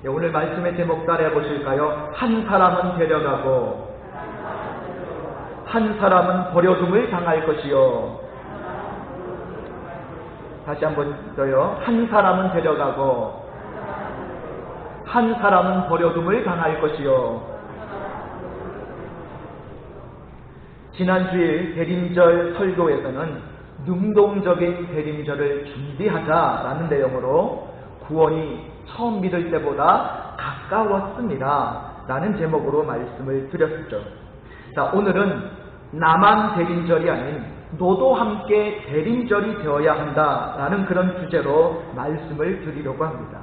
오늘 말씀의 제목 따라해 보실까요? 한 사람은 데려가고 한 사람은 버려둠을 당할 것이요. 다시 한번 더요. 한 사람은 데려가고 한 사람은 버려둠을 당할 것이요. 지난 주일 대림절 설교에서는 능동적인 대림절을 준비하자라는 내용으로 구원이 처음 믿을 때보다 가까웠습니다 라는 제목으로 말씀을 드렸죠. 자, 오늘은 나만 대림절이 아닌 너도 함께 대림절이 되어야 한다라는 그런 주제로 말씀을 드리려고 합니다.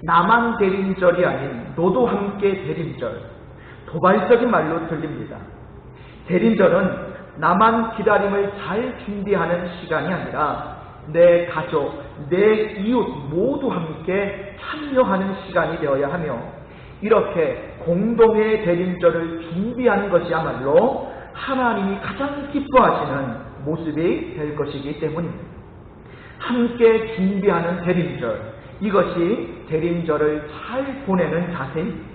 나만 대림절이 아닌 너도 함께 대림절. 도발적인 말로 들립니다. 대림절은 나만 기다림을 잘 준비하는 시간이 아니라 내 가족, 내 이웃 모두 함께 참여하는 시간이 되어야 하며 이렇게 공동의 대림절을 준비하는 것이야말로 하나님이 가장 기뻐하시는 모습이 될 것이기 때문입니다. 함께 준비하는 대림절, 이것이 대림절을 잘 보내는 자세입니다.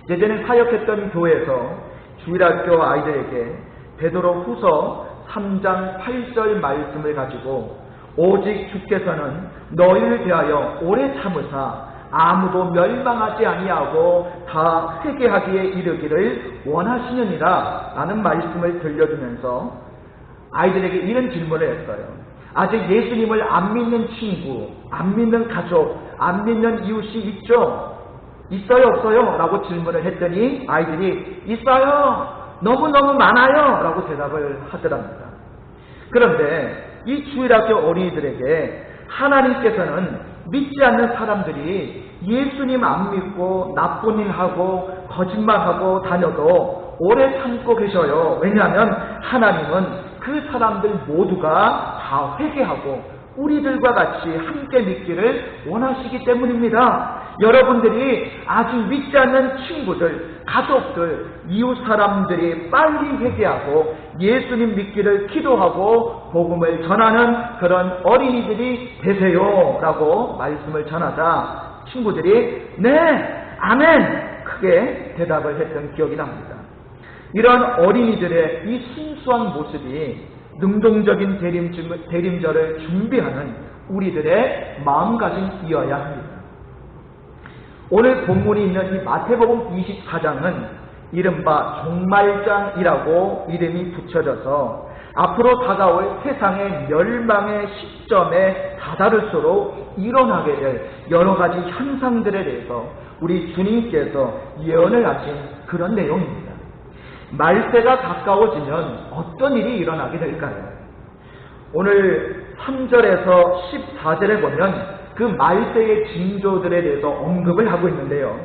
예전에 사역했던 교회에서 주일학교 아이들에게 베드로후서 3장 8절 말씀을 가지고 오직 주께서는 너희를 대하여 오래 참으사 아무도 멸망하지 아니하고 다 회개하기에 이르기를 원하시느니라 라는 말씀을 들려주면서 아이들에게 이런 질문을 했어요. 아직 예수님을 안 믿는 친구, 안 믿는 가족, 안 믿는 이웃이 있죠? 있어요 없어요? 라고 질문을 했더니 아이들이 있어요! 너무너무 많아요! 라고 대답을 하더랍니다. 그런데 이 주일학교 어린이들에게 하나님께서는 믿지 않는 사람들이 예수님 안 믿고 나쁜 일 하고 거짓말하고 다녀도 오래 참고 계셔요. 왜냐하면 하나님은 그 사람들 모두가 다 회개하고 우리들과 같이 함께 믿기를 원하시기 때문입니다. 여러분들이 아직 믿지 않는 친구들, 가족들, 이웃 사람들이 빨리 회개하고 예수님 믿기를 기도하고 복음을 전하는 그런 어린이들이 되세요 라고 말씀을 전하자 친구들이 네, 아멘 크게 대답을 했던 기억이 납니다. 이런 어린이들의 이 순수한 모습이 능동적인 대림절을 준비하는 우리들의 마음가짐이어야 합니다. 오늘 본문이 있는 이 마태복음 24장은 이른바 종말장이라고 이름이 붙여져서 앞으로 다가올 세상의 멸망의 시점에 다다를수록 일어나게 될 여러 가지 현상들에 대해서 우리 주님께서 예언을 하신 그런 내용입니다. 말세가 가까워지면 어떤 일이 일어나게 될까요? 오늘 3절에서 14절에 보면 그 말세의 징조들에 대해서 언급을 하고 있는데요.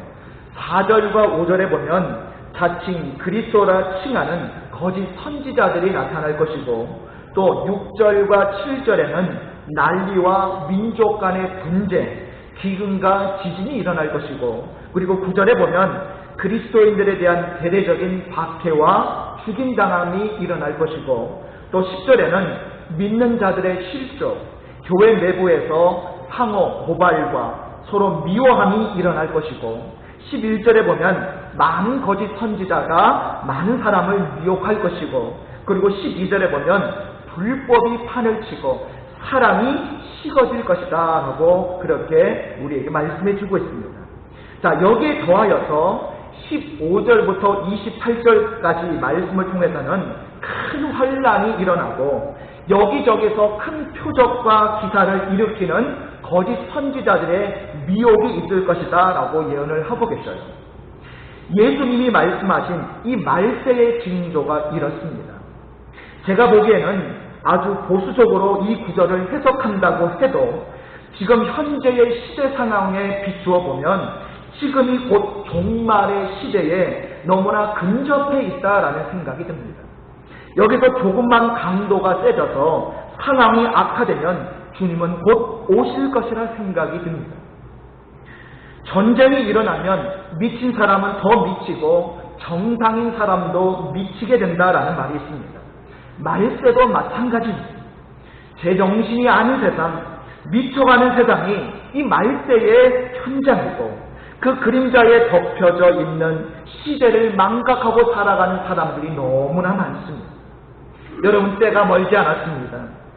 4절과 5절에 보면 자칭 그리스도라 칭하는 거짓 선지자들이 나타날 것이고 또 6절과 7절에는 난리와 민족 간의 분쟁, 기근과 지진이 일어날 것이고 그리고 9절에 보면 그리스도인들에 대한 대대적인 박해와 죽임당함이 일어날 것이고 또 10절에는 믿는 자들의 실족, 교회 내부에서 항호, 고발과 서로 미워함이 일어날 것이고 11절에 보면 많은 거짓 선지자가 많은 사람을 미혹할 것이고 그리고 12절에 보면 불법이 판을 치고 사랑이 식어질 것이다 하고 그렇게 우리에게 말씀해 주고 있습니다. 자, 여기에 더하여서 15절부터 28절까지 말씀을 통해서는 큰 환란이 일어나고 여기저기서 큰 표적과 기사를 일으키는 거짓 선지자들의 미혹이 있을 것이다 라고 예언을 하고 계셔요. 예수님이 말씀하신 이 말세의 징조가 이렇습니다. 제가 보기에는 아주 보수적으로 이 구절을 해석한다고 해도 지금 현재의 시대 상황에 비추어 보면 지금이 곧 종말의 시대에 너무나 근접해 있다라는 생각이 듭니다. 여기서 조금만 강도가 세져서 상황이 악화되면 주님은 곧 오실 것이라 생각이 듭니다. 전쟁이 일어나면 미친 사람은 더 미치고 정상인 사람도 미치게 된다라는 말이 있습니다. 말세도 마찬가지입니다. 제정신이 아닌 세상, 미쳐가는 세상이 이 말세의 현장이고 그 그림자에 덮여져 있는 시대를 망각하고 살아가는 사람들이 너무나 많습니다. 여러분, 때가 멀지 않았습니다.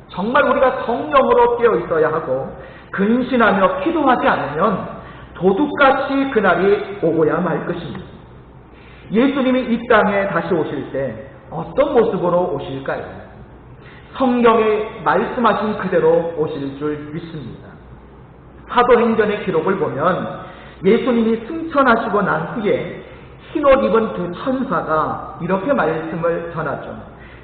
정말 우리가 성령으로 깨어 있어야 하고 근신하며 기도하지 않으면 도둑같이 그날이 오고야 말 것입니다. 예수님이 이 땅에 다시 오실 때 어떤 모습으로 오실까요? 성경에 말씀하신 그대로 오실 줄 믿습니다. 사도행전의 기록을 보면 예수님이 승천하시고 난 후에 흰옷 입은 두 천사가 이렇게 말씀을 전하죠.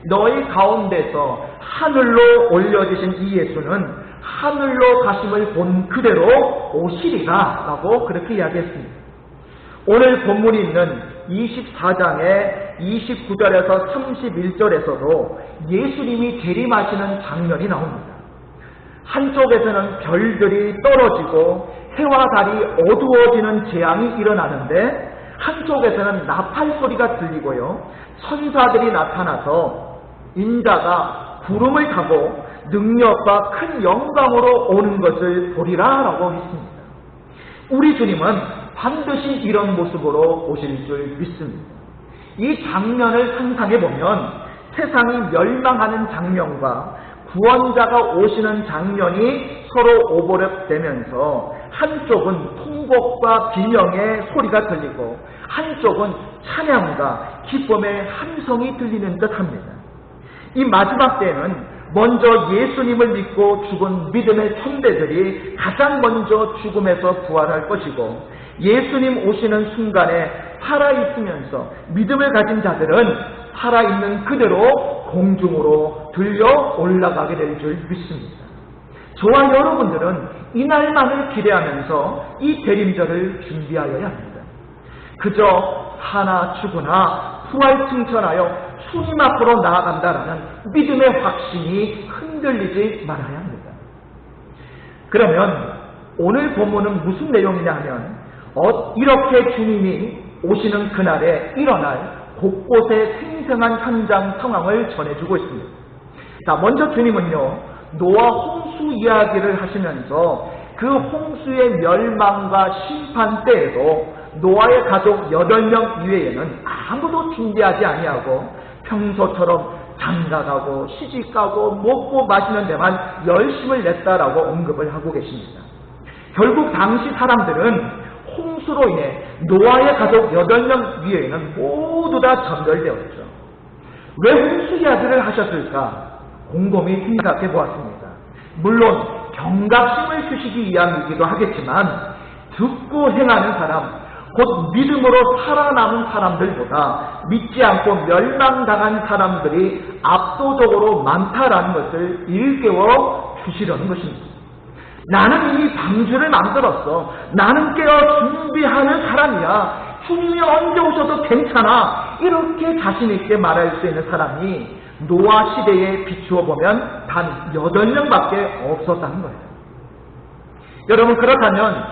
너희 가운데서 하늘로 올려지신 이 예수는 하늘로 가심을 본 그대로 오시리라 라고 그렇게 이야기했습니다. 오늘 본문이 있는 24장의 29절에서 31절에서도 예수님이 재림하시는 장면이 나옵니다. 한쪽에서는 별들이 떨어지고 해와 달이 어두워지는 재앙이 일어나는데 한쪽에서는 나팔 소리가 들리고요. 천사들이 나타나서 인자가 구름을 타고 능력과 큰 영광으로 오는 것을 보리라 라고 했습니다. 우리 주님은 반드시 이런 모습으로 오실 줄 믿습니다. 이 장면을 상상해 보면 세상이 멸망하는 장면과 구원자가 오시는 장면이 서로 오버랩되면서 한쪽은 통곡과 비명의 소리가 들리고 한쪽은 찬양과 기쁨의 함성이 들리는 듯합니다. 이 마지막 때에는 먼저 예수님을 믿고 죽은 믿음의 선배들이 가장 먼저 죽음에서 부활할 것이고, 예수님 오시는 순간에 살아있으면서 믿음을 가진 자들은 살아있는 그대로 공중으로 들려 올라가게 될 줄 믿습니다. 저와 여러분들은 이날만을 기대하면서 이 대림절을 준비하여야 합니다. 그저 사나 죽으나 부활 승천하여 주님 앞으로 나아간다라는 믿음의 확신이 흔들리지 말아야 합니다. 그러면 오늘 본문은 무슨 내용이냐 하면 이렇게 주님이 오시는 그날에 일어날 곳곳에 생생한 현장 상황을 전해주고 있습니다. 자, 먼저 주님은요, 노아 홍수 이야기를 하시면서 그 홍수의 멸망과 심판 때에도 노아의 가족 8명 이외에는 아무도 준비하지 아니하고 평소처럼 장가가고 시집가고 먹고 마시는 데만 열심을 냈다라고 언급을 하고 계십니다. 결국 당시 사람들은 홍수로 인해 노아의 가족 8명 위에는 모두 다 전멸되었죠. 왜 홍수 이야기를 하셨을까? 곰곰이 생각해 보았습니다. 물론 경각심을 주시기 위함이기도 하겠지만 듣고 행하는 사람, 곧 믿음으로 살아남은 사람들보다 믿지 않고 멸망당한 사람들이 압도적으로 많다라는 것을 일깨워 주시려는 것입니다. 나는 이미 방주를 만들었어. 나는 깨어 준비하는 사람이야. 주님이 언제 오셔도 괜찮아. 이렇게 자신있게 말할 수 있는 사람이 노아 시대에 비추어 보면 단 8명밖에 없었다는 거예요. 여러분, 그렇다면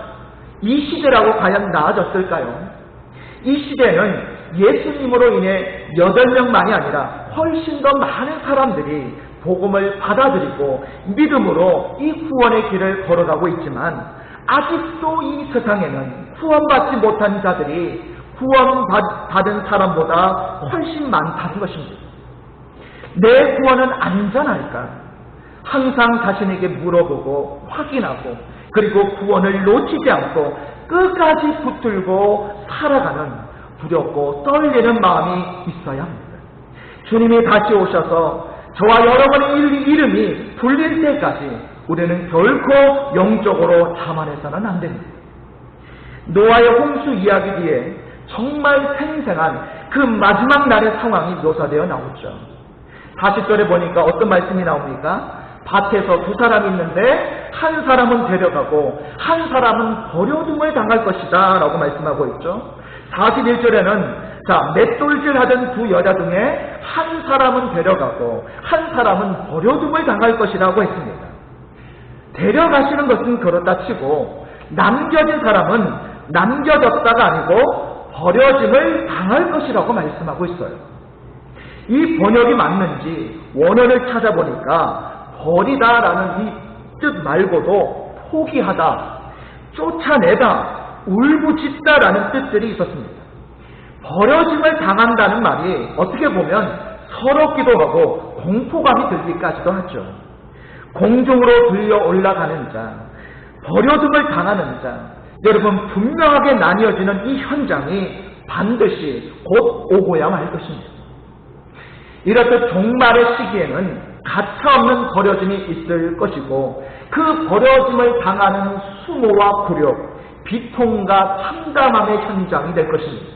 이 시대라고 과연 나아졌을까요? 이 시대는 예수님으로 인해 8명만이 아니라 훨씬 더 많은 사람들이 복음을 받아들이고 믿음으로 이 구원의 길을 걸어가고 있지만 아직도 이 세상에는 구원받지 못한 자들이 구원받은 사람보다 훨씬 많다는 것입니다. 내 구원은 안전할까? 항상 자신에게 물어보고 확인하고 그리고 구원을 놓치지 않고 끝까지 붙들고 살아가는 두렵고 떨리는 마음이 있어야 합니다. 주님이 다시 오셔서 저와 여러분의 이름이 불릴 때까지 우리는 결코 영적으로 자만해서는 안 됩니다. 노아의 홍수 이야기 뒤에 정말 생생한 그 마지막 날의 상황이 묘사되어 나오죠. 40절에 보니까 어떤 말씀이 나옵니까? 밭에서 두 사람이 있는데 한 사람은 데려가고 한 사람은 버려둠을 당할 것이다 라고 말씀하고 있죠. 41절에는 맷돌질 하던 두 여자 중에 한 사람은 데려가고 한 사람은 버려둠을 당할 것이라고 했습니다. 데려가시는 것은 그렇다 치고 남겨진 사람은 남겨졌다가 아니고 버려짐을 당할 것이라고 말씀하고 있어요. 이 번역이 맞는지 원어를 찾아보니까 버리다라는 이 뜻 말고도 포기하다, 쫓아내다, 울부짖다라는 뜻들이 있었습니다. 버려짐을 당한다는 말이 어떻게 보면 서럽기도 하고 공포감이 들기까지도 하죠. 공중으로 들려 올라가는 자, 버려짐을 당하는 자, 여러분 분명하게 나뉘어지는 이 현장이 반드시 곧 오고야 말 것입니다. 이렇듯 종말의 시기에는 가차없는 버려짐이 있을 것이고 그 버려짐을 당하는 수모와 굴욕, 비통과 참담함의 현장이 될 것입니다.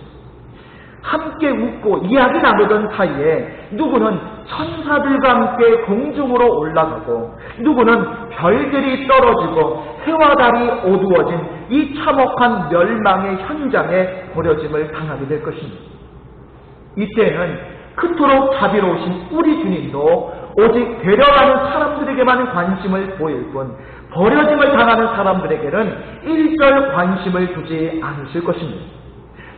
함께 웃고 이야기 나누던 사이에 누구는 천사들과 함께 공중으로 올라가고 누구는 별들이 떨어지고 해와 달이 어두워진 이 참혹한 멸망의 현장에 버려짐을 당하게 될 것입니다. 이때는 그토록 자비로우신 우리 주님도 오직 데려가는 사람들에게만 관심을 보일 뿐 버려짐을 당하는 사람들에게는 일절 관심을 두지 않으실 것입니다.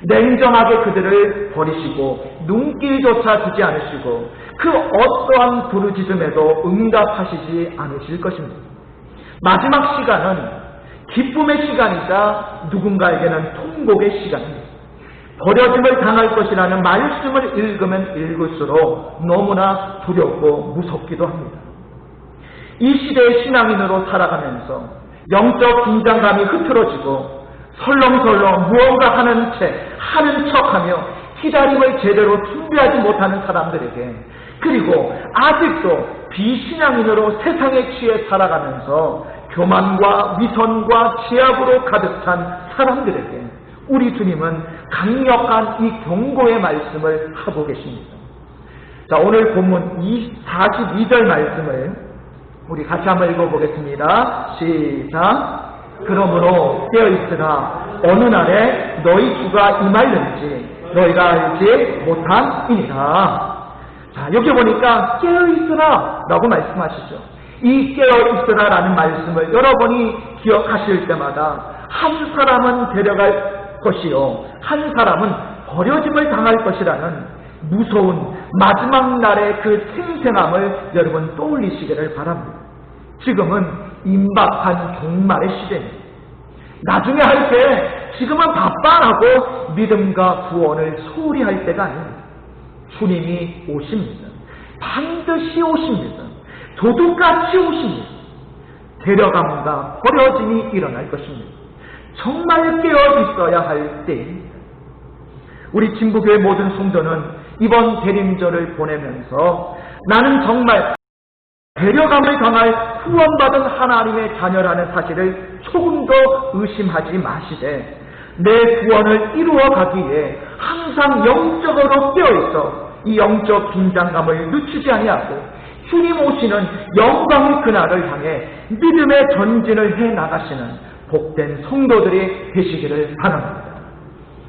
냉정하게 그들을 버리시고 눈길조차 주지 않으시고 그 어떠한 부르짖음에도 응답하시지 않으실 것입니다. 마지막 시간은 기쁨의 시간이자 누군가에게는 통곡의 시간입니다. 버려짐을 당할 것이라는 말씀을 읽으면 읽을수록 너무나 두렵고 무섭기도 합니다. 이 시대의 신앙인으로 살아가면서 영적 긴장감이 흐트러지고 설렁설렁 무언가 하는 척하며 기다림을 제대로 준비하지 못하는 사람들에게, 그리고 아직도 비신앙인으로 세상에 취해 살아가면서 교만과 위선과 제약으로 가득 찬 사람들에게 우리 주님은 강력한 이 경고의 말씀을 하고 계십니다. 자, 오늘 본문 42절 말씀을 우리 같이 한번 읽어보겠습니다. 시작. 그러므로 깨어있으라. 어느 날에 너희 주가 임하려는지 너희가 알지 못함이니라. 자, 여기 보니까 깨어있으라 라고 말씀하시죠. 이 깨어있으라라는 말씀을 여러분이 기억하실 때마다 한 사람은 데려갈 것이요 한 사람은 버려짐을 당할 것이라는 무서운 마지막 날의 그 생생함을 여러분 떠올리시기를 바랍니다. 지금은 임박한 종말의 시대입니다. 나중에 할 때 지금은 바빠하고 믿음과 구원을 소홀히 할 때가 아닙니다. 주님이 오십니다. 반드시 오십니다. 도둑같이 오십니다. 데려감과 버려짐이 일어날 것입니다. 정말 깨어 있어야 할 때입니다. 우리 진부교회 모든 성도는 이번 대림절을 보내면서 나는 정말 데려감을 당할 후원받은 하나님의 자녀라는 사실을 조금도 의심하지 마시되 내 구원을 이루어가기 위해 항상 영적으로 깨어있어 이 영적 긴장감을 늦추지 아니하고 주님 오시는 영광의 그날을 향해 믿음의 전진을 해나가시는 복된 성도들이 되시기를 바랍니다.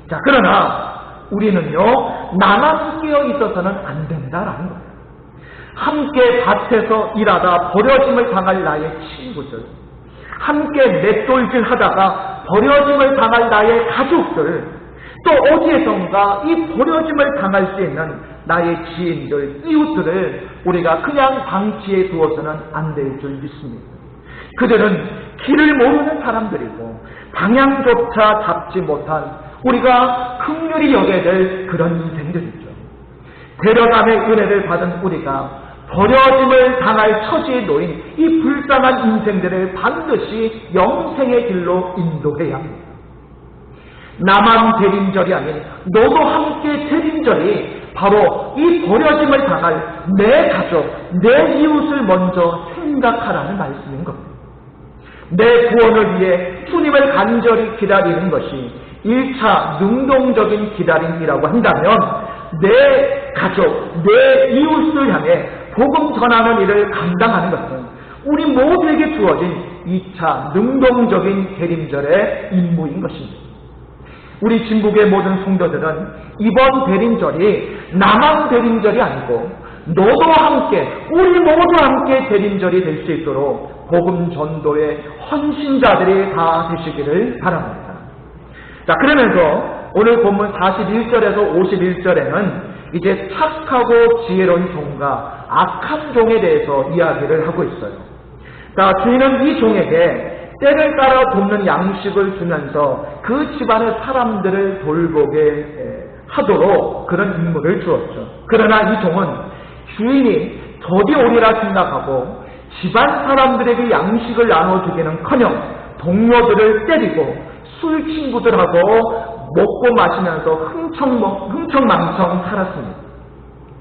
자, 그러나 우리는요 나만 깨어 있어서는 안 된다라는 거예요. 함께 밭에서 일하다 버려짐을 당할 나의 친구들, 함께 맷돌질 하다가 버려짐을 당할 나의 가족들, 또 어디에선가 이 버려짐을 당할 수 있는 나의 지인들, 이웃들을 우리가 그냥 방치해 두어서는 안 될 줄 믿습니다. 그들은 길을 모르는 사람들이고 방향조차 잡지 못한 우리가 긍휼히 여겨야 될 그런 인생들이죠. 데려감의 은혜를 받은 우리가 버려짐을 당할 처지에 놓인 이 불쌍한 인생들을 반드시 영생의 길로 인도해야 합니다. 나만 대림절이 아닌 너도 함께 대림절이 바로 이 버려짐을 당할 내 가족, 내 이웃을 먼저 생각하라는 말씀인 겁니다. 내 구원을 위해 주님을 간절히 기다리는 것이 1차 능동적인 기다림이라고 한다면 내 가족, 내 이웃을 향해 복음 전하는 일을 감당하는 것은 우리 모두에게 주어진 2차 능동적인 대림절의 임무인 것입니다. 우리 진북의 모든 성도들은 이번 대림절이 나만 대림절이 아니고 너도 함께, 우리 모두 함께 대림절이 될 수 있도록 복음 전도의 헌신자들이 다 되시기를 바랍니다. 자, 그러면서 오늘 본문 41절에서 51절에는 이제 착하고 지혜로운 종과 악한 종에 대해서 이야기를 하고 있어요. 자, 주인은 이 종에게 때를 따라 돕는 양식을 주면서 그 집안의 사람들을 돌보게 하도록 그런 임무를 주었죠. 그러나 이 종은 주인이 더디 오리라 생각하고 집안 사람들에게 양식을 나눠주기는커녕 동료들을 때리고 술 친구들하고 먹고 마시면서 흥청망청 살았습니다.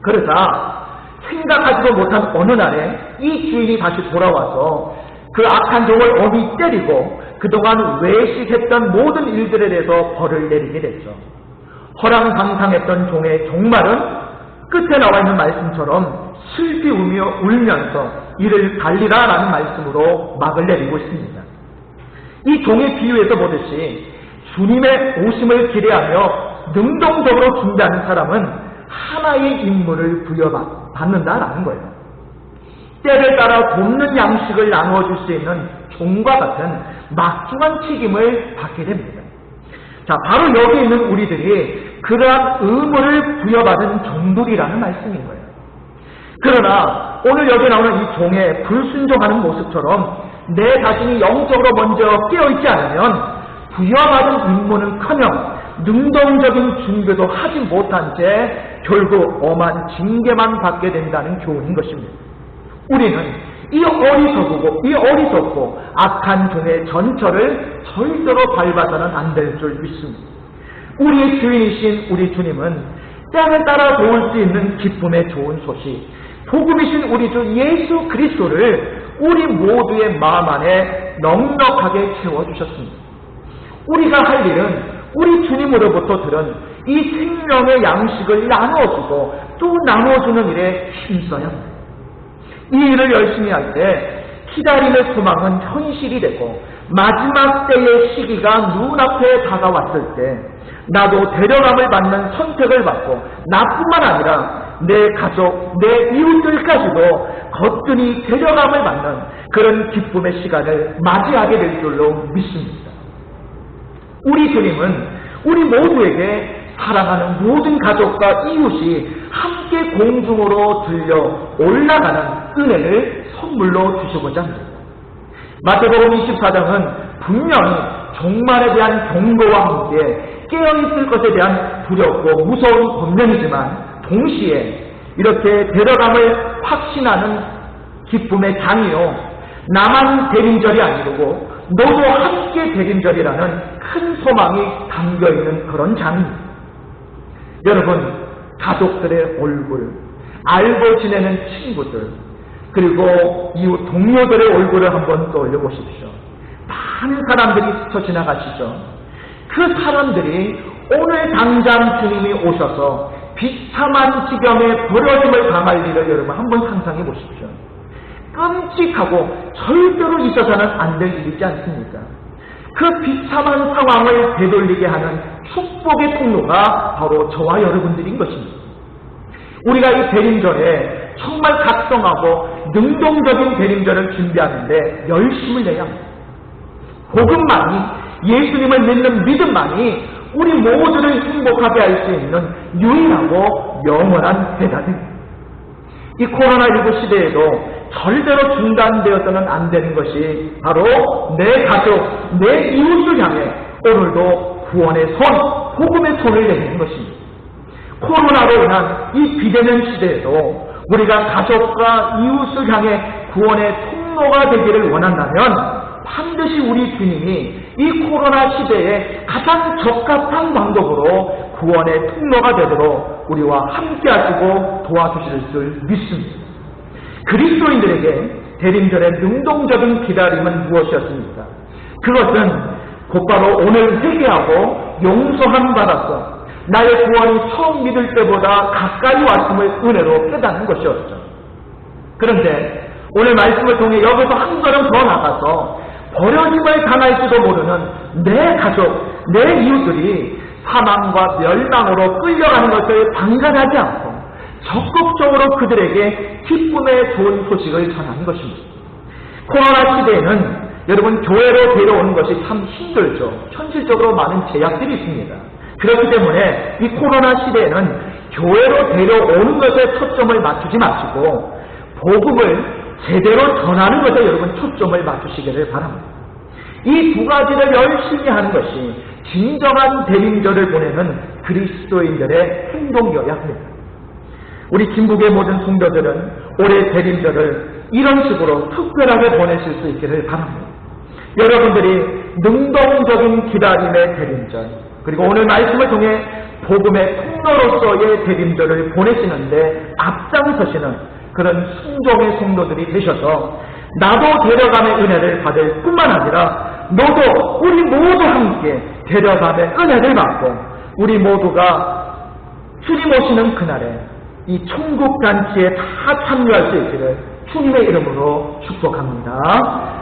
그러자 생각하지도 못한 어느 날에 이 주인이 다시 돌아와서 그 악한 종을 엄히 때리고 그동안 외식했던 모든 일들에 대해서 벌을 내리게 됐죠. 허랑방탕했던 종의 종말은 끝에 나와 있는 말씀처럼 슬피 울면서 이를 갈리라 라는 말씀으로 막을 내리고 있습니다. 이 종의 비유에서 보듯이 주님의 오심을 기대하며 능동적으로 준비하는 사람은 하나의 임무를 부여받는다라는 거예요. 때를 따라 돕는 양식을 나누어 줄 수 있는 종과 같은 막중한 책임을 받게 됩니다. 자, 바로 여기 있는 우리들이 그러한 의무를 부여받은 종들이라는 말씀인 거예요. 그러나 오늘 여기 나오는 이 종의 불순종하는 모습처럼 내 자신이 영적으로 먼저 깨어있지 않으면 부여받은 임무는커녕 능동적인 준비도 하지 못한 채 결국 엄한 징계만 받게 된다는 교훈인 것입니다. 우리는 이 어리석고 악한 종의 전철을 절대로 밟아서는 안 될 줄 믿습니다. 우리의 주인이신 우리 주님은 때를 따라 도울 수 있는 기쁨의 좋은 소식, 복음이신 우리 주 예수 그리스도를 우리 모두의 마음 안에 넉넉하게 채워주셨습니다. 우리가 할 일은 우리 주님으로부터 들은 이 생명의 양식을 나누어주고 또 나누어주는 일에 힘써야 합니다. 이 일을 열심히 할 때 기다림의 소망은 현실이 되고 마지막 때의 시기가 눈앞에 다가왔을 때 나도 데려감을 받는 선택을 받고 나뿐만 아니라 내 가족, 내 이웃들까지도 거뜬히 데려감을 받는 그런 기쁨의 시간을 맞이하게 될 줄로 믿습니다. 우리 주님은 우리 모두에게 사랑하는 모든 가족과 이웃이 함께 공중으로 들려 올라가는 은혜를 선물로 주시고자 합니다. 마태복음 24장은 분명히 종말에 대한 경고와 함께 깨어있을 것에 대한 두렵고 무서운 권면이지만 동시에 이렇게 데려감을 확신하는 기쁨의 장이요, 나만 대림절이 아니고 너도 함께 대림절이라는 큰 소망이 담겨있는 그런 장입니다. 여러분, 가족들의 얼굴, 알고 지내는 친구들, 그리고 이웃 동료들의 얼굴을 한번 떠올려 보십시오. 많은 사람들이 스쳐 지나가시죠. 그 사람들이 오늘 당장 주님이 오셔서 비참한 지경에 버려짐을 당할 일을 여러분 한번 상상해 보십시오. 끔찍하고 절대로 있어서는 안 될 일이지 않습니까? 그 비참한 상황을 되돌리게 하는 축복의 통로가 바로 저와 여러분들인 것입니다. 우리가 이 대림절에 정말 각성하고 능동적인 대림절을 준비하는데 열심을 내야 합니다. 복음만이, 예수님을 믿는 믿음만이 우리 모두를 행복하게 할 수 있는 유일하고 영원한 대답입니다. 이 코로나19 시대에도 절대로 중단되어서는 안 되는 것이 바로 내 가족, 내 이웃을 향해 오늘도 구원의 손, 복음의 손을 내미는 것입니다. 코로나로 인한 이 비대면 시대에도 우리가 가족과 이웃을 향해 구원의 통로가 되기를 원한다면 반드시 우리 주님이 이 코로나 시대에 가장 적합한 방법으로 구원의 통로가 되도록 우리와 함께 하시고 도와주실 줄 믿습니다. 그리스도인들에게 대림절의 능동적인 기다림은 무엇이었습니까? 그것은 곧바로 오늘 회개하고 용서함 받아서 나의 구원이 처음 믿을 때보다 가까이 왔음을 은혜로 깨닫는 것이었죠. 그런데 오늘 말씀을 통해 여기서 한 걸음 더 나가서 버려짐을 당할지도 모르는 내 가족, 내 이웃들이 사망과 멸망으로 끌려가는 것을 방관하지 않고 적극적으로 그들에게 기쁨의 좋은 소식을 전하는 것입니다. 코로나 시대에는 여러분 교회로 데려오는 것이 참 힘들죠. 현실적으로 많은 제약들이 있습니다. 그렇기 때문에 이 코로나 시대에는 교회로 데려오는 것에 초점을 맞추지 마시고 복음을 제대로 전하는 것에 여러분 초점을 맞추시기를 바랍니다. 이 두 가지를 열심히 하는 것이 진정한 대림절을 보내는 그리스도인들의 행동이어야 합니다. 우리 김북의 모든 성도들은 올해 대림절을 이런 식으로 특별하게 보내실 수 있기를 바랍니다. 여러분들이 능동적인 기다림의 대림절, 그리고 오늘 말씀을 통해 복음의 통로로서의 대림절을 보내시는데 앞장서시는 그런 순종의 성도들이 되셔서 나도 데려감의 은혜를 받을 뿐만 아니라 너도 우리 모두 함께 데려감의 은혜를 받고 우리 모두가 주님 오시는 그날에 이 천국 잔치에 다 참여할 수 있기를 주님의 이름으로 축복합니다.